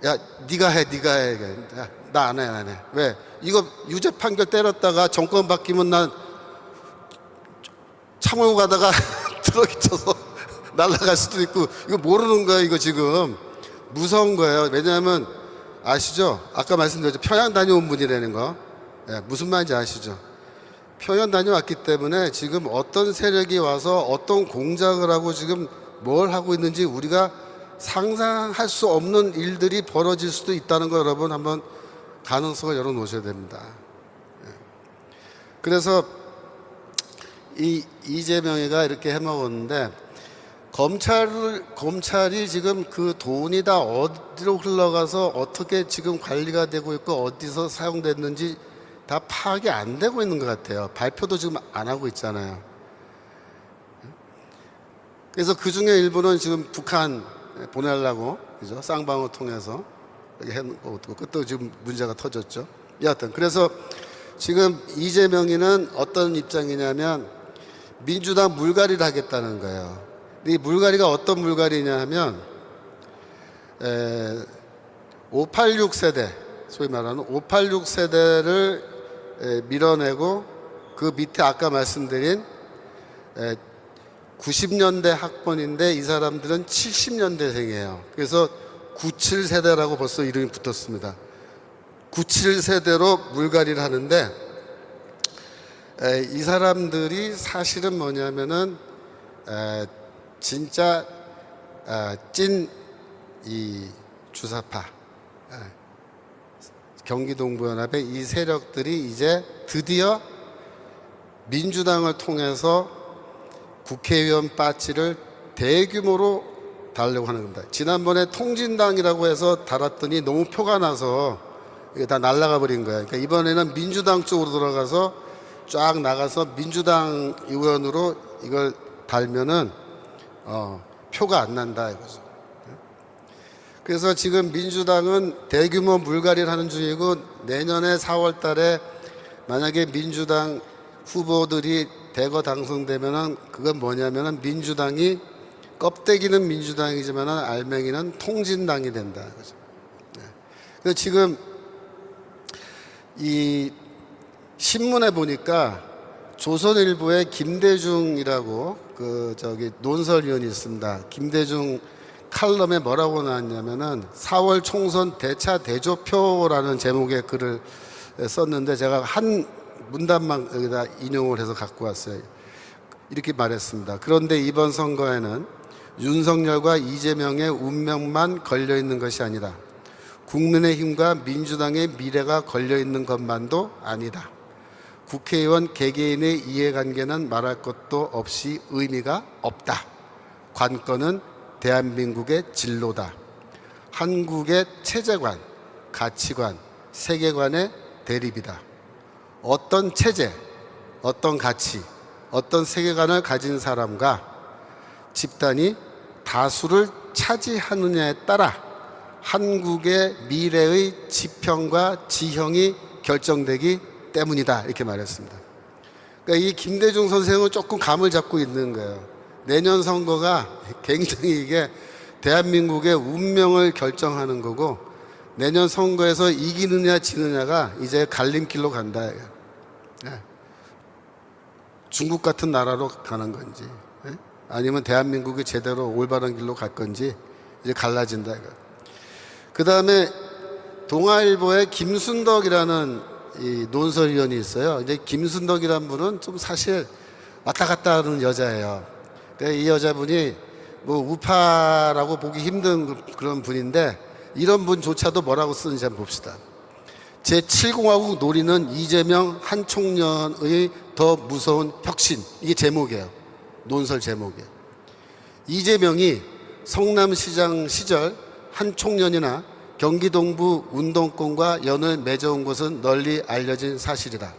야 네가 해. 야, 나 안 해. 왜? 이거 유죄 판결 때렸다가 정권 바뀌면 난 차 몰고 가다가 트럭이 쳐서 날아갈 수도 있고 이거 모르는 거야. 이거 지금 무서운 거예요. 왜냐하면 아시죠? 아까 말씀드렸죠. 평양 다녀온 분이라는 거. 예, 무슨 말인지 아시죠? 표현 다녀왔기 때문에 지금 어떤 세력이 와서 어떤 공작을 하고 지금 뭘 하고 있는지 우리가 상상할 수 없는 일들이 벌어질 수도 있다는 거 여러분 한번 가능성을 열어놓으셔야 됩니다. 예. 그래서 이재명이가 이렇게 해먹었는데 검찰이 지금 그 돈이 다 어디로 흘러가서 어떻게 지금 관리가 되고 있고 어디서 사용됐는지 다 파악이 안 되고 있는 것 같아요. 발표도 지금 안 하고 있잖아요. 그래서 그 중에 일부는 지금 북한 보내려고 그죠? 쌍방울 통해서 이렇게 해놓고 그것도 지금 문제가 터졌죠. 여하튼 그래서 지금 이재명이는 어떤 입장이냐면 민주당 물갈이를 하겠다는 거예요. 이 물갈이가 어떤 물갈이냐 하면 586 세대, 소위 말하는 586 세대를 밀어내고 그 밑에 아까 말씀드린 90년대 학번인데 이 사람들은 70년대생이에요. 그래서 97 세대라고 벌써 이름이 붙었습니다. 97 세대로 물갈이를 하는데 이 사람들이 사실은 뭐냐면은 진짜 찐 이 주사파 경기동부연합의 이 세력들이 이제 드디어 민주당을 통해서 국회의원 빠지를 대규모로 달려고 하는 겁니다. 지난번에 통진당이라고 해서 달았더니 너무 표가 나서 이게 다 날아가 버린 거예요. 그러니까 이번에는 민주당 쪽으로 들어가서 쫙 나가서 민주당 의원으로 이걸 달면은 표가 안 난다 이거죠. 그래서 지금 민주당은 대규모 물갈이를 하는 중이고 내년에 4월 달에 만약에 민주당 후보들이 대거 당선되면은 그건 뭐냐면은 민주당이 껍데기는 민주당이지만은 알맹이는 통진당이 된다 이거죠. 그래서 지금 이 신문에 보니까 조선일보에 김대중이라고 논설위원이 있습니다. 김대중 칼럼에 뭐라고 나왔냐면은 4월 총선 대차 대조표라는 제목의 글을 썼는데 제가 한 문단만 여기다 인용을 해서 갖고 왔어요. 이렇게 말했습니다. 그런데 이번 선거에는 윤석열과 이재명의 운명만 걸려 있는 것이 아니다. 국민의힘과 민주당의 미래가 걸려 있는 것만도 아니다. 국회의원 개개인의 이해관계는 말할 것도 없이 의미가 없다. 관건은 대한민국의 진로다. 한국의 체제관, 가치관, 세계관의 대립이다. 어떤 체제, 어떤 가치, 어떤 세계관을 가진 사람과 집단이 다수를 차지하느냐에 따라 한국의 미래의 지평과 지형이 결정되기 때문이다. 이렇게 말했습니다. 그러니까 이 김대중 선생은 조금 감을 잡고 있는 거예요. 내년 선거가 굉장히 이게 대한민국의 운명을 결정하는 거고 내년 선거에서 이기느냐 지느냐가 이제 갈림길로 간다. 중국 같은 나라로 가는 건지 아니면 대한민국이 제대로 올바른 길로 갈 건지 이제 갈라진다. 그 다음에 동아일보의 김순덕이라는 이 논설위원이 있어요. 이제 김순덕이라는 분은 좀 사실 왔다 갔다 하는 여자예요. 이 여자분이 뭐 우파라고 보기 힘든 그런 분인데 이런 분조차도 뭐라고 쓰는지 한번 봅시다. 제7공화국 노리는 이재명 한 총련의 더 무서운 혁신. 이게 제목이에요. 논설 제목이에요. 이재명이 성남시장 시절 한 총련이나 경기동부 운동권과 연을 맺어온 것은 널리 알려진 사실이다.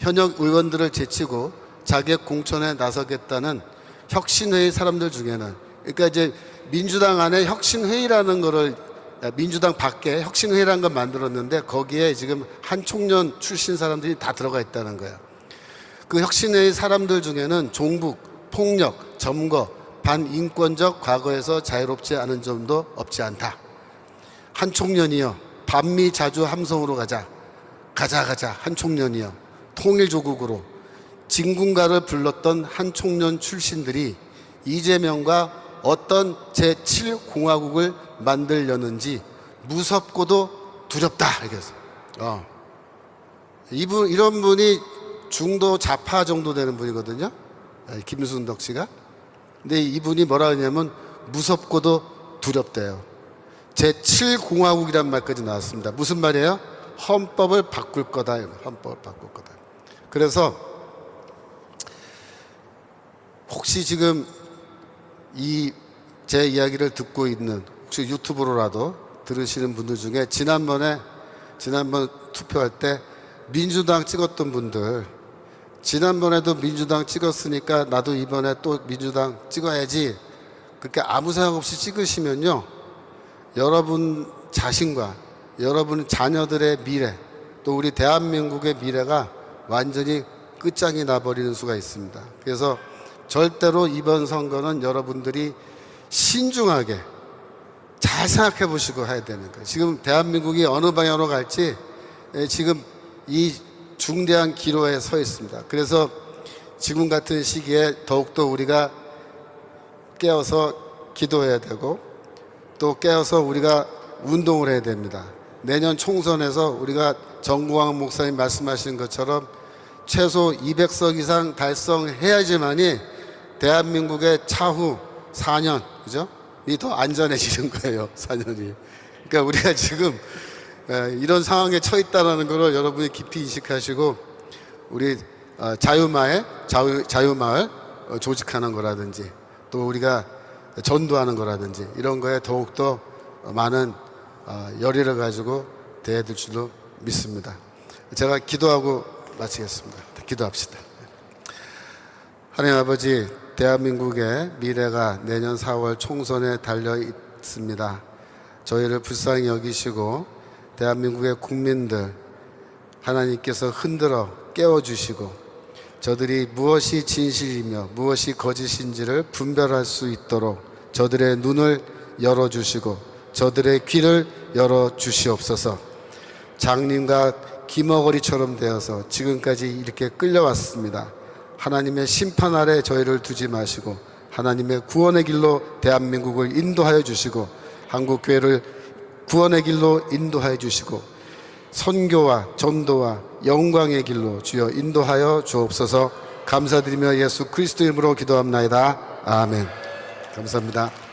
현역 의원들을 제치고 자객 공천에 나서겠다는 혁신회의 사람들 중에는 그러니까 이제 민주당 안에 혁신회의라는 거를 민주당 밖에 혁신회의라는 걸 만들었는데 거기에 지금 한 총련 출신 사람들이 다 들어가 있다는 거예요. 그 혁신회의 사람들 중에는 종북, 폭력, 점거, 반인권적 과거에서 자유롭지 않은 점도 없지 않다. 한 총련이여 반미 자주 함성으로 가자 한 총련이여 통일조국으로 진군가를 불렀던 한 총련 출신들이 이재명과 어떤 제7공화국을 만들려는지 무섭고도 두렵다. 이래서 이런 분이 중도 좌파 정도 되는 분이거든요. 김순덕 씨가. 근데 이분이 뭐라 하냐면 무섭고도 두렵대요. 제7공화국이란 말까지 나왔습니다. 무슨 말이에요? 헌법을 바꿀 거다. 헌법을 바꿀 거다. 그래서 혹시 지금 제 이야기를 듣고 있는, 혹시 유튜브로라도 들으시는 분들 중에 지난번 투표할 때 민주당 찍었던 분들, 지난번에도 민주당 찍었으니까 나도 이번에 또 민주당 찍어야지, 그렇게 아무 생각 없이 찍으시면요, 여러분 자신과 여러분 자녀들의 미래, 또 우리 대한민국의 미래가 완전히 끝장이 나버리는 수가 있습니다. 그래서 절대로 이번 선거는 여러분들이 신중하게 잘 생각해 보시고 해야 되는 거예요. 지금 대한민국이 어느 방향으로 갈지 지금 이 중대한 기로에 서 있습니다. 그래서 지금 같은 시기에 더욱더 우리가 깨어서 기도해야 되고, 또 깨어서 우리가 운동을 해야 됩니다. 내년 총선에서 우리가 정구왕 목사님 말씀하신 것처럼 최소 200석 이상 달성해야지만이 대한민국의 차후 4년, 그죠? 이 더 안전해지는 거예요, 4년이. 그러니까 우리가 지금 이런 상황에 처해 있다는 것을 여러분이 깊이 인식하시고, 우리 자유마을 조직하는 거라든지, 또 우리가 전도하는 거라든지, 이런 거에 더욱더 많은 열의를 가지고 대해줄 줄로 믿습니다. 제가 기도하고 마치겠습니다. 기도합시다. 하나님 아버지, 대한민국의 미래가 내년 4월 총선에 달려 있습니다. 저희를 불쌍히 여기시고 대한민국의 국민들 하나님께서 흔들어 깨워주시고, 저들이 무엇이 진실이며 무엇이 거짓인지를 분별할 수 있도록 저들의 눈을 열어주시고 저들의 귀를 열어주시옵소서. 장님과 기머거리처럼 되어서 지금까지 이렇게 끌려왔습니다. 하나님의 심판 아래 저희를 두지 마시고 하나님의 구원의 길로 대한민국을 인도하여 주시고, 한국교회를 구원의 길로 인도하여 주시고, 선교와 전도와 영광의 길로 주여 인도하여 주옵소서. 감사드리며 예수 그리스도 이름으로 기도합나이다. 아멘. 감사합니다.